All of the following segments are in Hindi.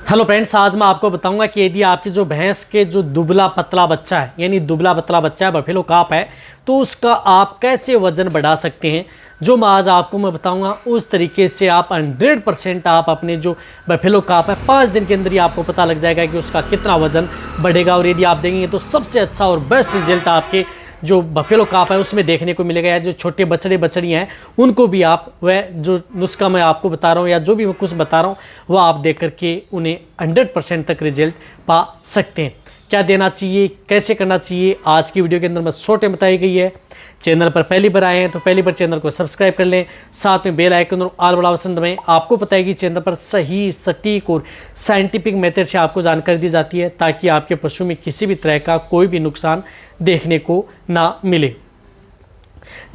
हेलो फ्रेंड्स, आज मैं आपको बताऊंगा कि यदि आपकी जो भैंस के जो दुबला पतला बच्चा है, यानी दुबला पतला बच्चा है, बफेलो काफ है, तो उसका आप कैसे वजन बढ़ा सकते हैं। जो मैं आज आपको बताऊंगा उस तरीके से आप 100% आप अपने जो बफेलो काफ है 5 दिन के अंदर ही आपको पता लग जाएगा कि उसका कितना वजन बढ़ेगा। और यदि आप देंगे तो सबसे अच्छा और बेस्ट रिजल्ट आपके जो बफेलो काफ है उसमें देखने को मिलेगा। या जो छोटे बछड़े बछड़ियाँ हैं उनको भी आप वह जो नुस्खा मैं आपको बता रहा हूँ या जो भी मैं कुछ बता रहा हूँ वह आप देख करके उन्हें 100% तक रिजल्ट पा सकते हैं। क्या देना चाहिए, कैसे करना चाहिए, आज की वीडियो के अंदर मैं शॉर्ट में बताई गई है। चैनल पर पहली बार आए हैं तो पहली बार चैनल को सब्सक्राइब कर लें, साथ में बेल आइकन और ऑल बड़ा बटन दबाएं। आपको पता है कि चैनल पर सही, सटीक और साइंटिफिक मेथड से आपको जानकारी दी जाती है ताकि आपके पशु में किसी भी तरह का कोई भी नुकसान देखने को ना मिले।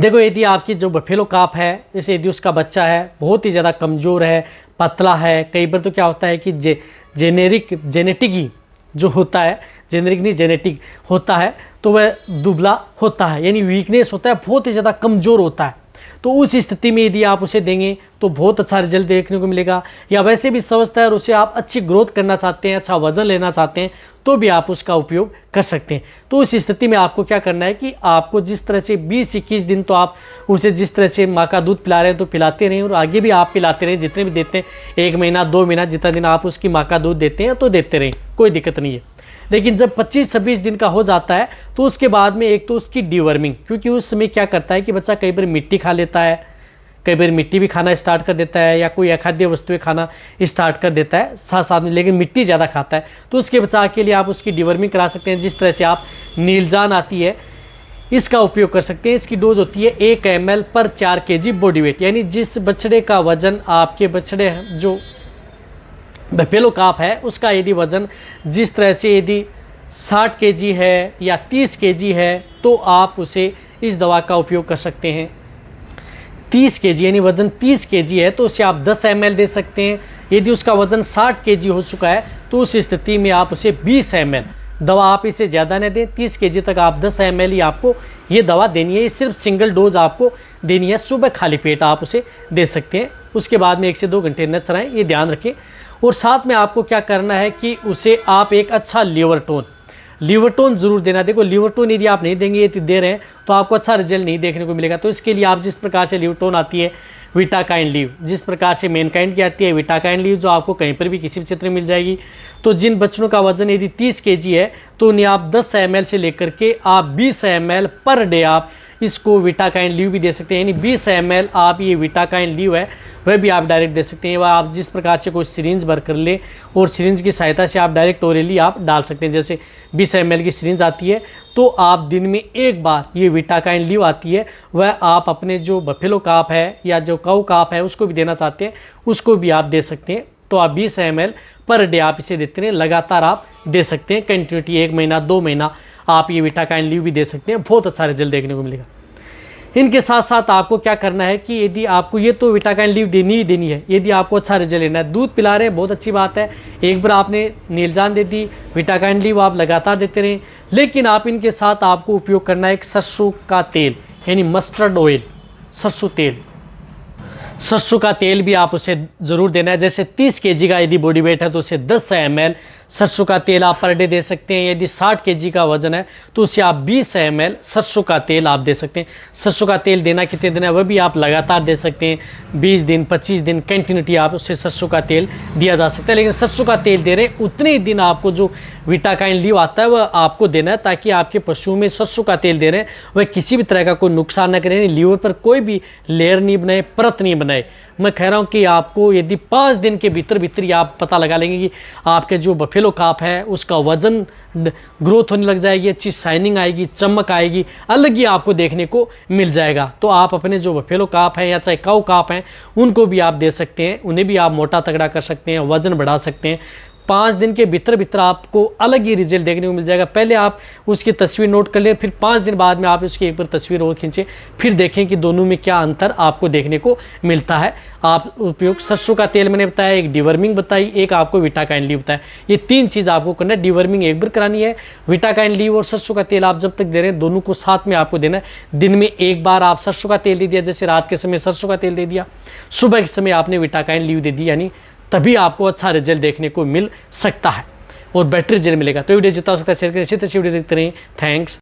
देखो, यदि आपकी जो बफेलो काफ है, जैसे यदि उसका बच्चा है बहुत ही ज़्यादा कमज़ोर है, पतला है, कई बार तो क्या होता है कि जेनेटिक ही जो होता है, जेनेरिक नहीं जेनेटिक होता है, तो वह दुबला होता है, यानी वीकनेस होता है, बहुत ही ज़्यादा कमज़ोर होता है। तो उस स्थिति में यदि आप उसे देंगे तो बहुत अच्छा रिजल्ट देखने को मिलेगा। या वैसे भी स्वस्थ है और उसे आप अच्छी ग्रोथ करना चाहते हैं, अच्छा वजन लेना चाहते हैं, तो भी आप उसका उपयोग कर सकते हैं। तो उस स्थिति में आपको क्या करना है कि आपको जिस तरह से 20-21 दिन तो आप उसे जिस तरह से माँ का दूध पिला रहे हैं तो पिलाते रहें, और आगे भी आप पिलाते रहें, जितने भी देते हैं, 1 महीना 2 महीना जितना दिन आप उसकी माँ का दूध देते हैं तो देते रहें, कोई दिक्कत नहीं है। लेकिन जब 25-26 दिन का हो जाता है तो उसके बाद में एक तो उसकी डीवर्मिंग, क्योंकि उस समय क्या करता है कि बच्चा कई बार मिट्टी खा लेता है, कई बार मिट्टी भी खाना स्टार्ट कर देता है, या कोई अखाद्य वस्तुएं खाना स्टार्ट कर देता है साथ साथ में, लेकिन मिट्टी ज़्यादा खाता है। तो उसके बचाव के लिए आप उसकी डीवर्मिंग करा सकते हैं। जिस तरह से आप नीलजान आती है, इसका उपयोग कर सकते हैं। इसकी डोज होती है 1 ml पर 4 kg बॉडी वेट, यानी जिस बछड़े का वजन आपके बछड़े जो बफेलो काफ है उसका यदि वजन जिस तरह से यदि 60 kg है या 30 kg है तो आप उसे इस दवा का उपयोग कर सकते हैं। 30 kg यानी वजन 30 kg है तो उसे आप 10 ml दे सकते हैं। यदि उसका वजन 60 kg हो चुका है तो उस स्थिति में आप उसे 20 ml दवा, आप इसे ज़्यादा न दें, 30 kg तक आप 10 ml ही आपको ये दवा देनी है। ये सिर्फ सिंगल डोज आपको देनी है, सुबह खाली पेट आप उसे दे सकते हैं। उसके बाद में 1 से 2 घंटे न चलाएं, ये ध्यान रखें। और साथ में आपको क्या करना है कि उसे आप एक अच्छा लिवरटोन जरूर देना। देखो, लिवरटोन यदि आप नहीं देंगे, यदि दे रहे हैं तो आपको अच्छा रिजल्ट नहीं देखने को मिलेगा। तो इसके लिए आप जिस प्रकार से लिवरटोन आती है, विटाकाइन लीव, जिस प्रकार से मेनकाइंड की आती है विटाकाइन लीव, जो आपको कहीं पर भी किसी भी क्षेत्र में मिल जाएगी। तो जिन बच्चों का वजन यदि 30 kg है तो उन्हें आप 10 ml से लेकर के आप 20 ml पर डे आप इसको विटाकाइन लीव भी दे सकते हैं। यानी 20 ml आप ये विटाकाइन लीव है वह भी आप डायरेक्ट दे सकते हैं। वह आप जिस प्रकार से कोई सिरिंज भर कर ले और सिरिंज की सहायता से आप डायरेक्ट ओरली आप डाल सकते हैं। जैसे 20 ml की सिरिंज आती है तो आप दिन में एक बार ये विटाकाइन लीव आती है, वह आप अपने जो बफेलो काफ है या जो काऊ काफ है उसको भी देना चाहते हैं, उसको भी आप दे सकते हैं। तो आप 20 ml पर डे आप इसे देते हैं, लगातार आप दे सकते हैं, कंटिन्यूटी 1 महीना 2 महीना आप ये विटाकाइन लीव भी दे सकते हैं, बहुत अच्छा रिजल्ट देखने को मिलेगा। इनके साथ साथ आपको क्या करना है कि यदि आपको ये तो विटाकाइन लीव देनी ही देनी है, यदि आपको अच्छा रिजल्ट लेना है, दूध पिला रहे हैं बहुत अच्छी बात है, एक बार आपने नीलजान दे दी, विटाकाइन लीव आप लगातार देते रहें। लेकिन आप इनके साथ आपको उपयोग करना है एक सरसों का तेल, यानी मस्टर्ड ऑयल, सरसों का तेल भी आप उसे ज़रूर देना है। जैसे 30 kg का यदि बॉडी वेट है तो उसे 10 ml सरसों का तेल आप पर डे दे सकते हैं। यदि 60 kg का वजन है तो उसे आप 20 ml सरसों का तेल आप दे सकते हैं। सरसों का तेल देना कितने दिन है वह भी आप लगातार दे सकते हैं, 20 दिन 25 दिन कंटिन्यूटी आप उससे सरसों का तेल दिया जा सकता है। लेकिन सरसों का तेल दे रहे उतने ही दिन आपको जो विटाकाइन लीव आता है वह आपको देना है, ताकि आपके पशु में सरसों का तेल दे रहे हैं वह किसी भी तरह का कोई नुकसान न करे, लीवर पर कोई भी लेयर नहीं बनाए, परत नहीं बनाए। मैं कह रहा हूँ कि आपको यदि 5 दिन के भीतर ही आप पता लगा लेंगे कि आपके जो बफेलो काफ है उसका वजन ग्रोथ होने लग जाएगी, अच्छी शाइनिंग आएगी, चमक आएगी, अलग ही आपको देखने को मिल जाएगा। तो आप अपने जो बफेलो काफ हैं या चाहे काऊ काफ हैं उनको भी आप दे सकते हैं, उन्हें भी आप मोटा तगड़ा कर सकते हैं, वजन बढ़ा सकते हैं, 5 दिन के भीतर भीतर आपको अलग ही रिजल्ट देखने को मिल जाएगा। पहले आप उसकी तस्वीर नोट कर लें, फिर 5 दिन बाद में आप उसकी एक बार तस्वीर और खींचें, फिर देखें कि दोनों में क्या अंतर आपको देखने को मिलता है। आप उपयोग सरसों का तेल मैंने बताया, एक डिवर्मिंग बताई, एक आपको विटाकाइन लीव बताया। ये 3 चीज़ आपको करना है। डिवर्मिंग एक बार करानी है, विटाकाइन लीव और सरसों का तेल आप जब तक दे रहे हैं दोनों को साथ में आपको देना है। दिन में एक बार आप सरसों का तेल दे दिया, जैसे रात के समय सरसों का तेल दे दिया, सुबह के समय आपने विटाकाइन लीव दे दी, यानी तभी आपको अच्छा रिजल्ट देखने को मिल सकता है और बेटर रिजल्ट मिलेगा। तो वीडियो जितना हो सकता है शेयर करें, इसी तरह वीडियो देखते रहें। थैंक्स।